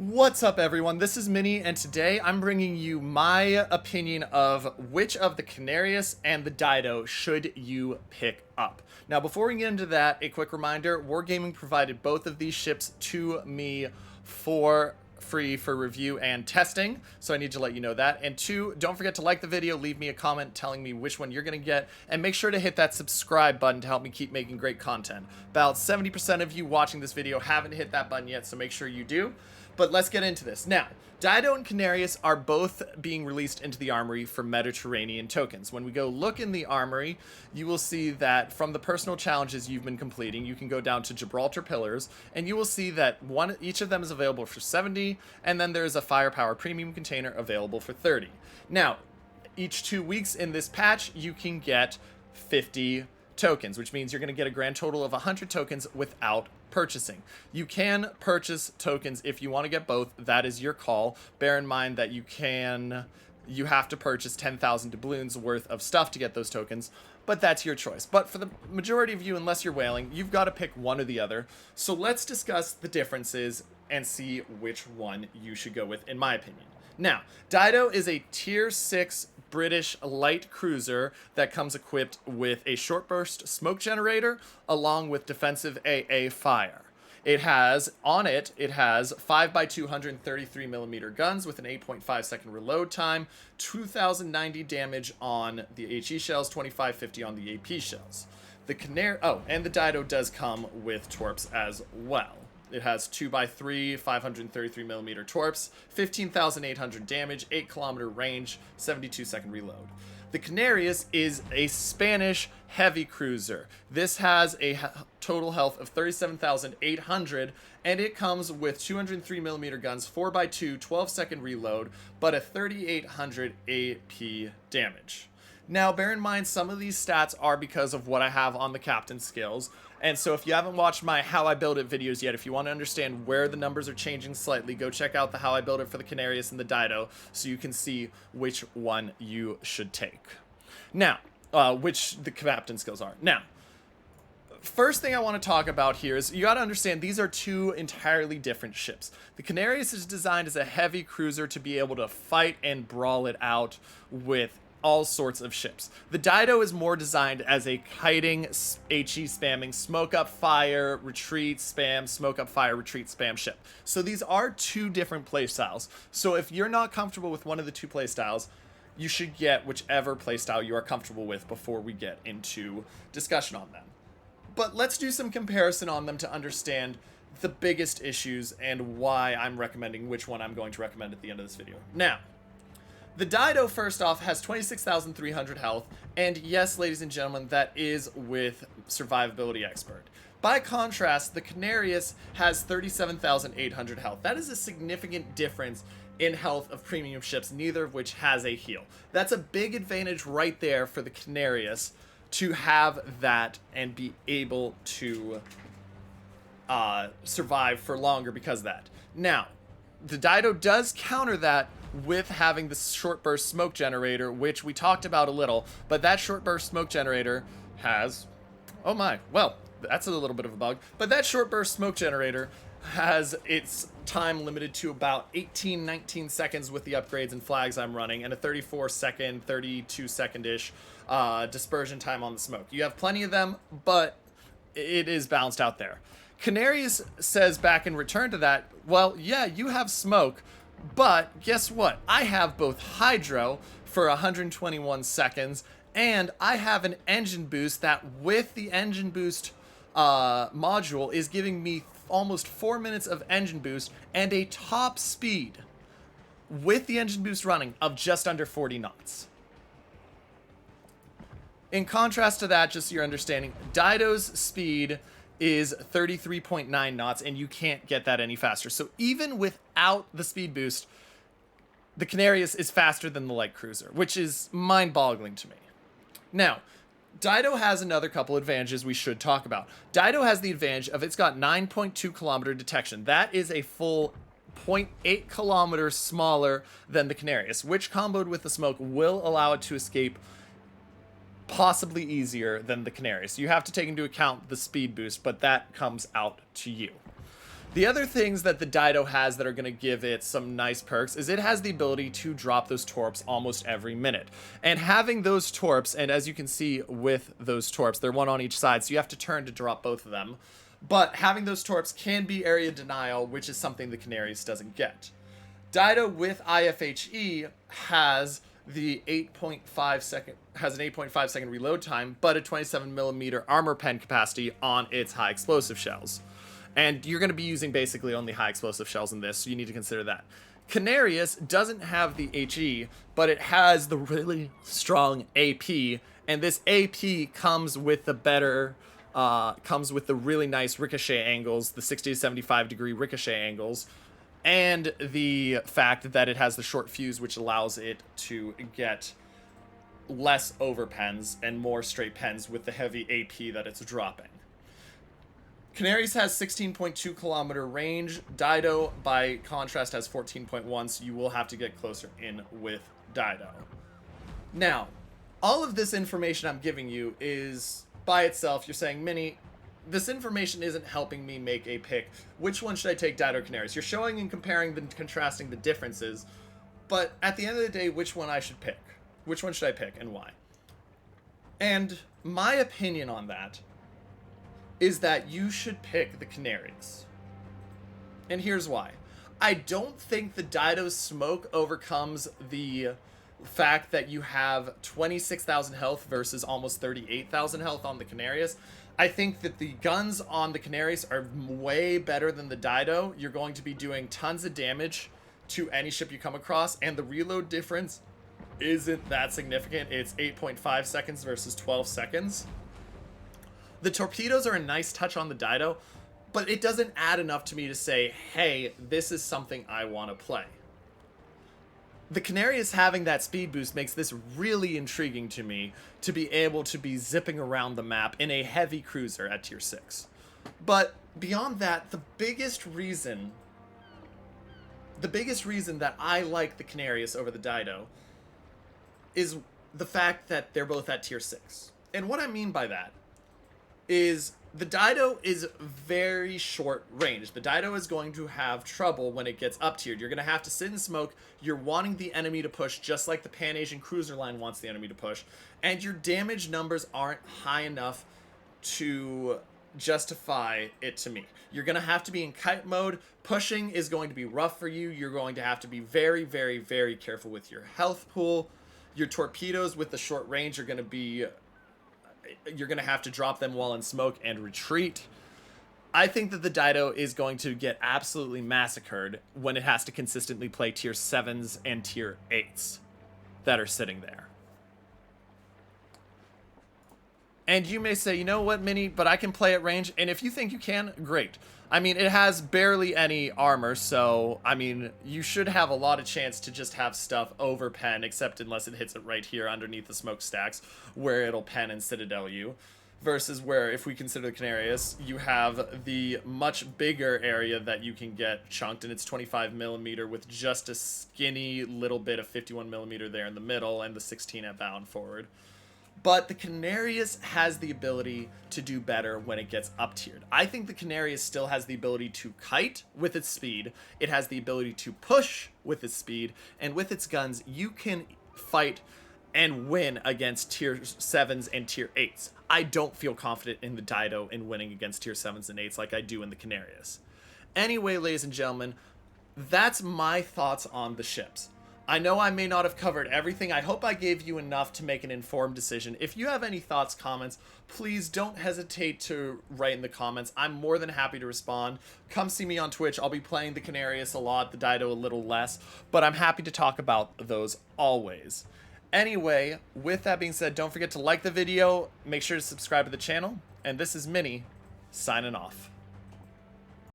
What's up, everyone? This is Minnie, and today I'm bringing you my opinion of which of the Canarias and the Dido should you pick up. Now, before we get into that, a quick reminder, Wargaming provided both of these ships to me for free for review and testing, so I need to let you know that. And two, don't forget to like the video, leave me a comment telling me which one you're going to get, and make sure to hit that subscribe button to help me keep making great content. About 70% of you watching this video haven't hit that button yet, so make sure you do. But let's get into this. Now, Dido and Canarias are both being released into the armory for Mediterranean tokens. When we go look in the armory, you will see that from the personal challenges you've been completing, you can go down to Gibraltar Pillars, and you will see that each of them is available for 70, and then there's a Firepower Premium container available for 30. Now, each 2 weeks in this patch, you can get 50 tokens, which means you're going to get a grand total of 100 tokens without purchasing. You can purchase tokens if you want to get both. That is your call. Bear in mind that you have to purchase 10,000 doubloons worth of stuff to get those tokens, but that's your choice. But for the majority of you, unless you're whaling, you've got to pick one or the other. So let's discuss the differences and see which one you should go with, in my opinion. Now, Dido is a tier 6 British light cruiser that comes equipped with a short burst smoke generator along with defensive AA fire. It has 5x2 133mm guns with an 8.5 second reload time, 2090 damage on the HE shells, 2550 on the AP shells. And the Dido does come with torps as well. It has 2x3 533mm torps, 15,800 damage, 8km range, 72 second reload. The Canarias is a Spanish heavy cruiser. This has a total health of 37,800, and it comes with 203mm guns, 4x2, 12 second reload, but a 3,800 AP damage. Now, bear in mind, some of these stats are because of what I have on the captain skills. And so if you haven't watched my How I Build It videos yet, if you want to understand where the numbers are changing slightly, go check out the How I Build It for the Canarias and the Dido so you can see which one you should take. Now, which the captain skills are. Now, first thing I want to talk about here is you got to understand these are two entirely different ships. The Canarias is designed as a heavy cruiser to be able to fight and brawl it out with all sorts of ships. The Dido is more designed as a kiting, HE spamming, smoke up, fire, retreat, spam, smoke up, fire, retreat, spam ship. So these are two different playstyles. So if you're not comfortable with one of the two playstyles, you should get whichever playstyle you are comfortable with before we get into discussion on them. But let's do some comparison on them to understand the biggest issues and why I'm recommending which one I'm going to recommend at the end of this video. Now, the Dido, first off, has 26,300 health, and yes, ladies and gentlemen, that is with Survivability Expert. By contrast, the Canarias has 37,800 health. That is a significant difference in health of premium ships, neither of which has a heal. That's a big advantage right there for the Canarias to have that and be able to survive for longer because of that. Now, the Dido does counter that with having the short burst smoke generator, which we talked about a little, but that short burst smoke generator has, oh my, well, that's a little bit of a bug, but that short burst smoke generator has its time limited to about 19 seconds with the upgrades and flags I'm running, and a 32 second-ish dispersion time on the smoke. You have plenty of them, but it is balanced out there. Canarias says back in return to that, well, yeah, you have smoke, but guess what? I have both hydro for 121 seconds, and I have an engine boost that with the engine boost module is giving me almost 4 minutes of engine boost and a top speed with the engine boost running of just under 40 knots. In contrast to that, just so you're understanding, Dido's speed is 33.9 knots, and you can't get that any faster. So even without the speed boost, the Canarias is faster than the light cruiser, which is mind-boggling to me. Now, Dido has another couple advantages we should talk about. Dido has the advantage of it's got 9.2 kilometer detection. That is a full 0.8 kilometers smaller than the Canarias, which comboed with the smoke will allow it to escape possibly easier than the Canarias. You have to take into account the speed boost, but that comes out to you. The other things that the Dido has that are going to give it some nice perks is it has the ability to drop those torps almost every minute. And having those torps, and as you can see with those torps, they're one on each side, so you have to turn to drop both of them. But having those torps can be area denial, which is something the Canarias doesn't get. Dido with IFHE has the 8.5 second has an 8.5 second reload time, but a 27mm armor pen capacity on its high explosive shells. And you're going to be using basically only high explosive shells in this, so you need to consider that. Canarias doesn't have the HE, but it has the really strong AP, and this AP comes with the really nice ricochet angles, the 60 to 75 degree ricochet angles, and the fact that it has the short fuse, which allows it to get less over pens and more straight pens with the heavy AP that it's dropping. Canarias has 16.2 kilometer range. Dido, by contrast, has 14.1, so you will have to get closer in with Dido. Now, all of this information I'm giving you is by itself. You're saying, Minnie, this information isn't helping me make a pick. Which one should I take, Dido or Canarias? You're showing and comparing and contrasting the differences, but at the end of the day, which one I should pick? Which one should I pick and why? And my opinion on that is that you should pick the Canarias. And here's why. I don't think the Dido's smoke overcomes the fact that you have 26,000 health versus almost 38,000 health on the Canarias. I think that the guns on the Canarias are way better than the Dido. You're going to be doing tons of damage to any ship you come across, and the reload difference isn't that significant. It's 8.5 seconds versus 12 seconds. The torpedoes are a nice touch on the Dido, but it doesn't add enough to me to say, hey, this is something I want to play. The Canarias having that speed boost makes this really intriguing to me to be able to be zipping around the map in a heavy cruiser at tier 6. But beyond that, the biggest reason that I like the Canarias over the Dido is the fact that they're both at tier 6. And what I mean by that is the Dido is very short range. The Dido is going to have trouble when it gets up tiered. You're going to have to sit in smoke. You're wanting the enemy to push just like the Pan-Asian cruiser line wants the enemy to push. And your damage numbers aren't high enough to justify it to me. You're going to have to be in kite mode. Pushing is going to be rough for you. You're going to have to be very, very, very careful with your health pool. Your torpedoes with the short range are going to be... You're going to have to drop them while in smoke and retreat. I think that the Dido is going to get absolutely massacred when it has to consistently play tier 7s and tier 8s that are sitting there. And you may say, you know what, Minnie, but I can play at range. And if you think you can, great. I mean, it has barely any armor, so, I mean, you should have a lot of chance to just have stuff over pen, except unless it hits it right here underneath the smokestacks, where it'll pen and citadel you. Versus where, if we consider the Canarias, you have the much bigger area that you can get chunked, and it's 25mm with just a skinny little bit of 51mm there in the middle, and the 16 at bow and forward. But the Canarias has the ability to do better when it gets up tiered. I think the Canarias still has the ability to kite with its speed. It has the ability to push with its speed. And with its guns, you can fight and win against tier 7s and tier 8s. I don't feel confident in the Dido in winning against tier 7s and 8s like I do in the Canarias. Anyway, ladies and gentlemen, that's my thoughts on the ships. I know I may not have covered everything. I hope I gave you enough to make an informed decision. If you have any thoughts, comments, please don't hesitate to write in the comments. I'm more than happy to respond. Come see me on Twitch. I'll be playing the Canarias a lot, the Dido a little less, but I'm happy to talk about those always. Anyway, with that being said, don't forget to like the video, make sure to subscribe to the channel, and this is Minnie, signing off.